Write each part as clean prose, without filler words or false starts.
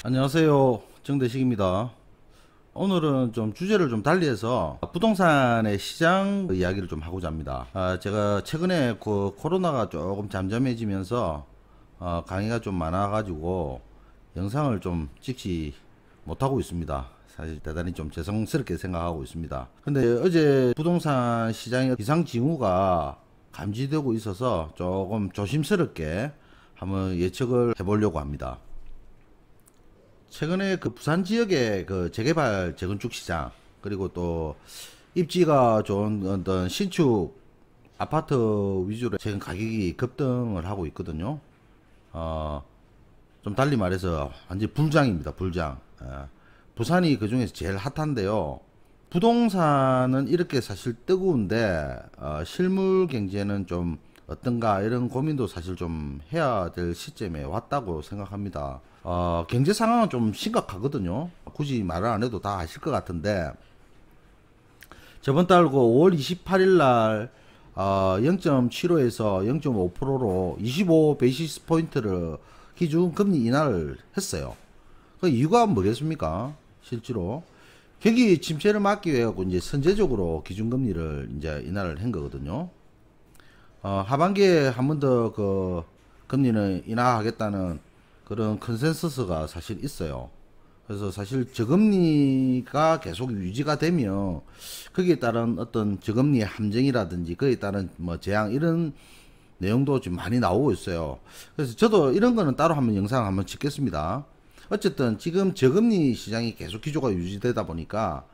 안녕하세요. 정대식입니다. 오늘은 좀 주제를 좀 달리해서 부동산의 시장 이야기를 좀 하고자 합니다. 제가 최근에 그 코로나가 조금 잠잠해지면서 강의가 좀 많아가지고 영상을 좀 찍지 못하고 있습니다. 사실 대단히 좀 죄송스럽게 생각하고 있습니다. 근데 어제 부동산 시장의 비상징후가 감지되고 있어서 조금 조심스럽게 한번 예측을 해보려고 합니다. 최근에 그 부산 지역의 그 재개발 재건축 시장, 그리고 또 입지가 좋은 어떤 신축 아파트 위주로 최근 가격이 급등을 하고 있거든요. 어, 좀 달리 말해서 완전 불장입니다. 불장. 부산이 그 중에서 제일 핫한데요. 부동산은 이렇게 사실 뜨거운데 실물 경제는 좀 어떤가 이런 고민도 사실 좀 해야 될 시점에 왔다고 생각합니다. 경제 상황은 좀 심각하거든요. 굳이 말을 안 해도 다 아실 것 같은데 저번 달 5월 28일 날 0.75에서 0.5%로 25 베이시스 포인트를 기준 금리 인하를 했어요. 그 이유가 뭐겠습니까? 실제로 경기 침체를 막기 위해 이제 선제적으로 기준금리를 이제 인하를 한 거거든요. 하반기에 한 번 더 그 금리는 인하하겠다는 그런 컨센서스가 사실 있어요. 그래서 사실 저금리가 계속 유지가 되면 거기에 따른 어떤 저금리 함정이라든지 거기에 따른 뭐 재앙 이런 내용도 좀 많이 나오고 있어요. 그래서 저도 이런 거는 따로 한번 영상 한번 찍겠습니다. 어쨌든 지금 저금리 시장이 계속 기조가 유지되다 보니까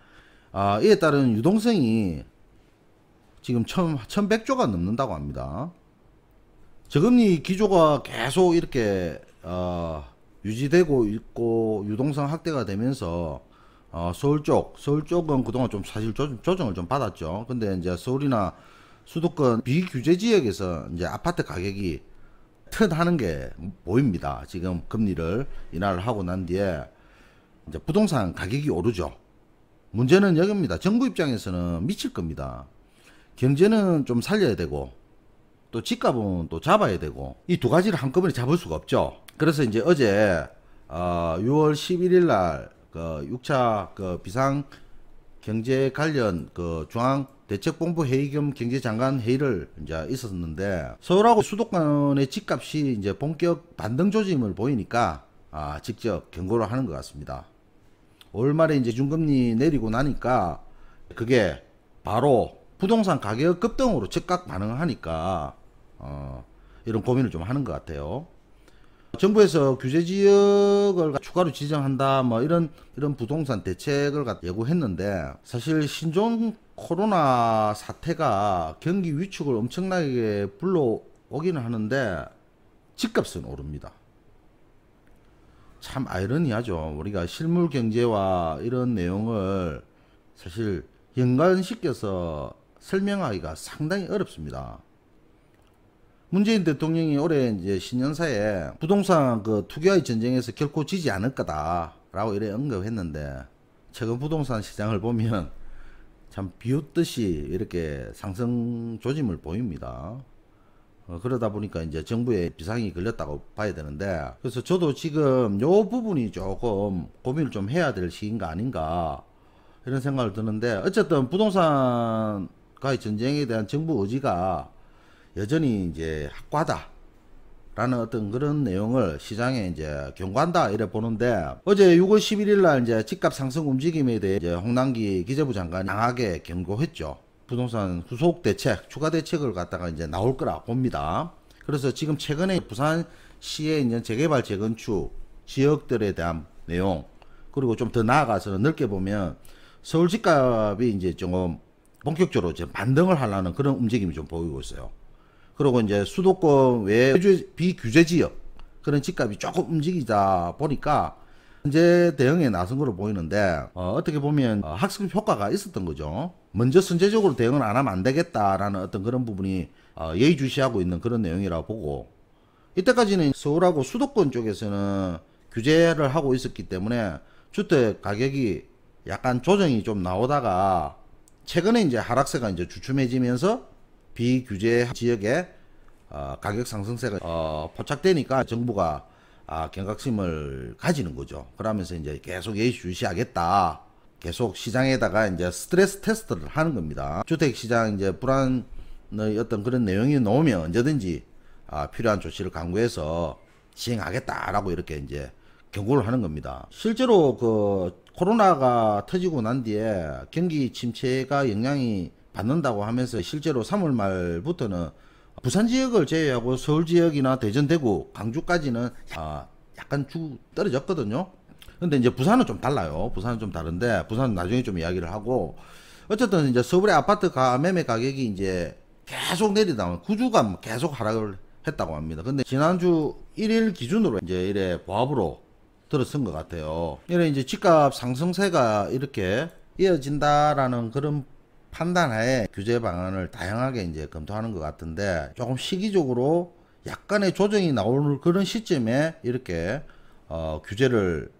이에 따른 유동성이 지금 1100조가 넘는다고 합니다. 저금리 기조가 계속 이렇게 유지되고 있고 유동성 확대가 되면서 서울 쪽은 그동안 좀 사실 조정을 좀 받았죠. 근데 이제 서울이나 수도권 비규제 지역에서 이제 아파트 가격이 턴하는 게 보입니다. 지금 금리를 인하를 하고 난 뒤에 이제 부동산 가격이 오르죠. 문제는 여기입니다. 정부 입장에서는 미칠 겁니다. 경제는 좀 살려야 되고 또 집값은 또 잡아야 되고 이 두 가지를 한꺼번에 잡을 수가 없죠. 그래서 이제 어제 6월 11일 날 그 6차 그 비상 경제 관련 그 중앙 대책본부 회의 겸 경제장관 회의를 이제 있었는데 서울하고 수도권의 집값이 이제 본격 반등 조짐을 보이니까 직접 경고를 하는 것 같습니다. 올 말에 이제 중금리 내리고 나니까 그게 바로 부동산 가격 급등으로 즉각 반응을 하니까 이런 고민을 좀 하는 것 같아요. 정부에서 규제 지역을 추가로 지정한다 뭐 이런 부동산 대책을 예고했는데 사실 신종 코로나 사태가 경기 위축을 엄청나게 불러오기는 하는데 집값은 오릅니다. 참 아이러니하죠. 우리가 실물 경제와 이런 내용을 사실 연관시켜서 설명하기가 상당히 어렵습니다. 문재인 대통령이 올해 이제 신년사에 부동산 그 투기와의 전쟁에서 결코 지지 않을 거다라고 이래 언급했는데 최근 부동산 시장을 보면 참 비웃듯이 이렇게 상승 조짐을 보입니다. 그러다 보니까 이제 정부의 비상이 걸렸다고 봐야 되는데 그래서 저도 지금 요 부분이 조금 고민을 좀 해야 될 시기인가 아닌가 이런 생각을 드는데 어쨌든 부동산과의 전쟁에 대한 정부 의지가 여전히 이제 확고하다라는 어떤 그런 내용을 시장에 이제 경고한다 이래 보는데 어제 6월 11일 날 이제 집값 상승 움직임에 대해 이제 홍남기 기재부 장관이 강하게 경고했죠. 부동산 후속 대책, 추가 대책을 갖다가 이제 나올 거라 봅니다. 그래서 지금 최근에 부산시의 이제 재개발 재건축 지역들에 대한 내용 그리고 좀 더 나아가서는 넓게 보면 서울 집값이 이제 좀 본격적으로 이제 반등을 하려는 그런 움직임이 좀 보이고 있어요. 그리고 이제 수도권 외 비규제 지역 그런 집값이 조금 움직이다 보니까 현재 대응에 나선 걸로 보이는데 어떻게 보면 학습 효과가 있었던 거죠. 먼저 선제적으로 대응을 안 하면 안 되겠다라는 어떤 그런 부분이 예의주시하고 있는 그런 내용이라고 보고 이때까지는 서울하고 수도권 쪽에서는 규제를 하고 있었기 때문에 주택 가격이 약간 조정이 좀 나오다가 최근에 이제 하락세가 이제 주춤해지면서 비규제 지역에 가격 상승세가 포착되니까 정부가 경각심을 가지는 거죠. 그러면서 이제 계속 예의주시하겠다. 계속 시장에다가 이제 스트레스 테스트를 하는 겁니다. 주택시장 이제 불안의 어떤 그런 내용이 나오면 언제든지 필요한 조치를 강구해서 시행하겠다라고 이렇게 이제 경고를 하는 겁니다. 실제로 그 코로나가 터지고 난 뒤에 경기 침체가 영향이 받는다고 하면서 실제로 3월 말부터는 부산 지역을 제외하고 서울 지역이나 대전, 대구, 강주까지는 약간 떨어졌거든요. 근데 이제 부산은 좀 달라요. 부산은 좀 다른데 부산은 나중에 좀 이야기를 하고, 어쨌든 이제 서울의 아파트 매매 가격이 이제 계속 내리다 구주가 계속 하락을 했다고 합니다. 근데 지난주 1일 기준으로 이제 이래 보합으로 들어선 것 같아요. 이래 이제 집값 상승세가 이렇게 이어진다라는 그런 판단하에 규제 방안을 다양하게 이제 검토하는 것 같은데, 조금 시기적으로 약간의 조정이 나올 그런 시점에 이렇게 규제를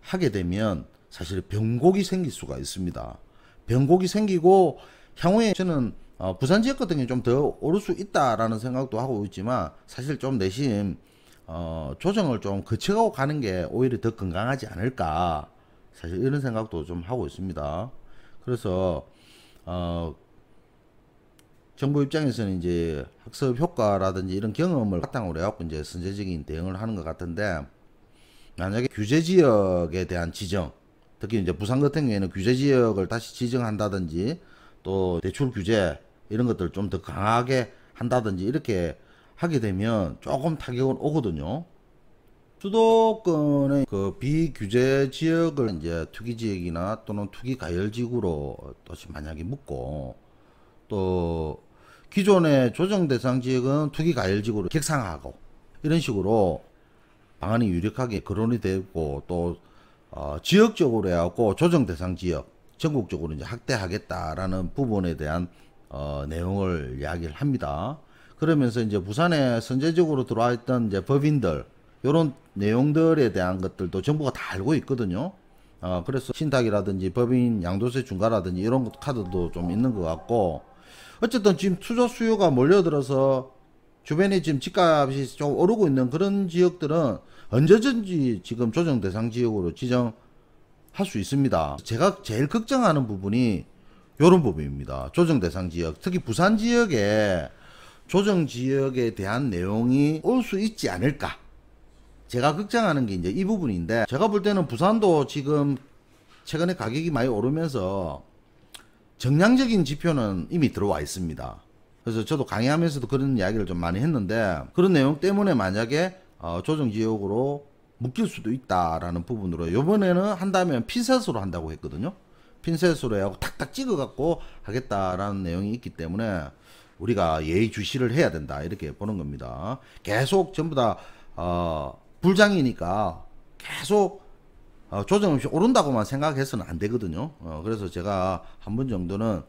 하게 되면 사실 변곡이 생길 수가 있습니다. 변곡이 생기고 향후에 저는 부산 지역 같은 경우 좀 더 오를 수 있다라는 생각도 하고 있지만, 사실 좀 내심 조정을 좀 거쳐가고 가는 게 오히려 더 건강하지 않을까, 사실 이런 생각도 좀 하고 있습니다. 그래서 정부 입장에서는 이제 학습 효과라든지 이런 경험을 바탕으로 해갖고 이제 선제적인 대응을 하는 것 같은데, 만약에 규제 지역에 대한 지정, 특히 이제 부산 같은 경우에는 규제 지역을 다시 지정한다든지 또 대출 규제 이런 것들 좀 더 강하게 한다든지 이렇게 하게 되면 조금 타격은 오거든요. 수도권의 그 비규제 지역을 이제 투기 지역이나 또는 투기 가열 지구로 또 만약에 묶고, 또 기존의 조정 대상 지역은 투기 가열 지구로 격상하고, 이런 식으로 방안이 유력하게 거론이 되고, 또 지역적으로 해갖고 조정 대상 지역 전국적으로 이제 확대하겠다라는 부분에 대한 내용을 이야기를 합니다. 그러면서 이제 부산에 선제적으로 들어와 있던 이제 법인들, 요런 내용들에 대한 것들도 정부가 다 알고 있거든요. 그래서 신탁이라든지 법인 양도세 중과라든지 이런 카드도 좀 있는 것 같고, 어쨌든 지금 투자 수요가 몰려들어서 주변에 지금 집값이 좀 오르고 있는 그런 지역들은 언제든지 지금 조정 대상 지역으로 지정할 수 있습니다. 제가 제일 걱정하는 부분이 요런 부분입니다. 조정 대상 지역, 특히 부산 지역에 조정 지역에 대한 내용이 올 수 있지 않을까. 제가 걱정하는 게 이제 이 부분인데, 제가 볼 때는 부산도 지금 최근에 가격이 많이 오르면서 정량적인 지표는 이미 들어와 있습니다. 그래서 저도 강의하면서도 그런 이야기를 좀 많이 했는데, 그런 내용 때문에 만약에 조정 지역으로 묶일 수도 있다라는 부분으로, 요번에는 한다면 핀셋으로 한다고 했거든요. 핀셋으로 해갖고 탁탁 찍어 갖고 하겠다라는 내용이 있기 때문에 우리가 예의주시를 해야 된다, 이렇게 보는 겁니다. 계속 전부 다 불장이니까 계속 조정 없이 오른다고만 생각해서는 안 되거든요. 그래서 제가 한 번 정도는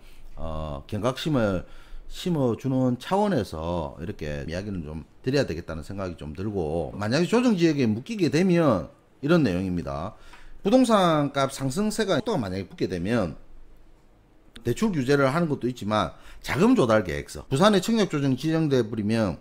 경각심을 심어주는 차원에서 이렇게 이야기는 좀 드려야 되겠다는 생각이 좀 들고, 만약에 조정지역에 묶이게 되면 이런 내용입니다. 부동산 값 상승세가 또 만약에 붙게 되면 대출 규제를 하는 것도 있지만 자금 조달 계획서, 부산의 청약 조정 지정돼 버리면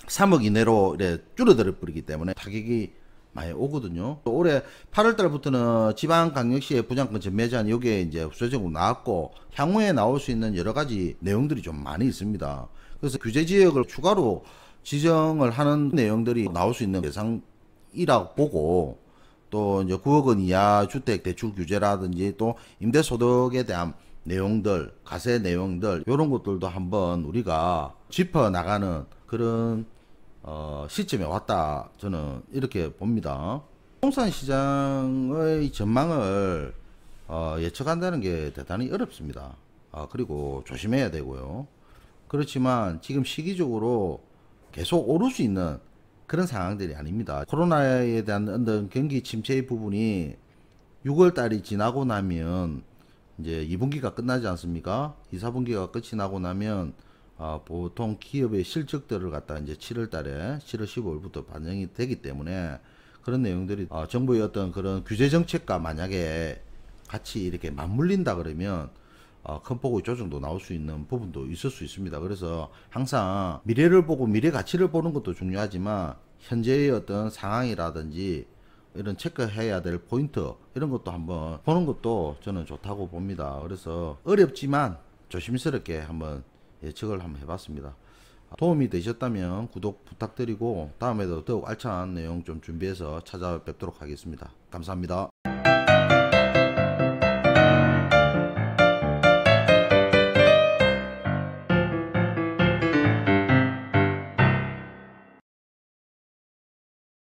3억 이내로 이래 줄어들어 버리기 때문에 타격이 많이 오거든요. 또 올해 8월 달부터는 지방강역시의 분양권 전매 제한, 요게 이제 구체적으로 나왔고, 향후에 나올 수 있는 여러 가지 내용들이 좀 많이 있습니다. 그래서 규제 지역을 추가로 지정을 하는 내용들이 나올 수 있는 대상이라고 보고, 또 이제 9억 원 이하 주택 대출 규제라든지 또 임대소득에 대한 내용들, 과세 내용들, 이런 것들도 한번 우리가 짚어 나가는 그런 시점에 왔다, 저는 이렇게 봅니다. 부동산 시장의 전망을 예측한다는 게 대단히 어렵습니다. 그리고 조심해야 되고요. 그렇지만 지금 시기적으로 계속 오를 수 있는 그런 상황들이 아닙니다. 코로나에 대한 어떤 경기 침체의 부분이 6월 달이 지나고 나면 이제 2분기가 끝나지 않습니까? 2, 4분기가 끝이 나고 나면 보통 기업의 실적들을 갖다 이제 7월 달에 7월 15일부터 반영이 되기 때문에, 그런 내용들이 정부의 어떤 그런 규제 정책과 만약에 같이 이렇게 맞물린다 그러면 큰 폭의 조정도 나올 수 있는 부분도 있을 수 있습니다. 그래서 항상 미래를 보고 미래 가치를 보는 것도 중요하지만 현재의 어떤 상황이라든지 이런 체크해야 될 포인트 이런 것도 한번 보는 것도 저는 좋다고 봅니다. 그래서 어렵지만 조심스럽게 한번 예측을 한번 해봤습니다. 도움이 되셨다면 구독 부탁드리고 다음에도 더욱 알찬 내용 좀 준비해서 찾아뵙도록 하겠습니다. 감사합니다.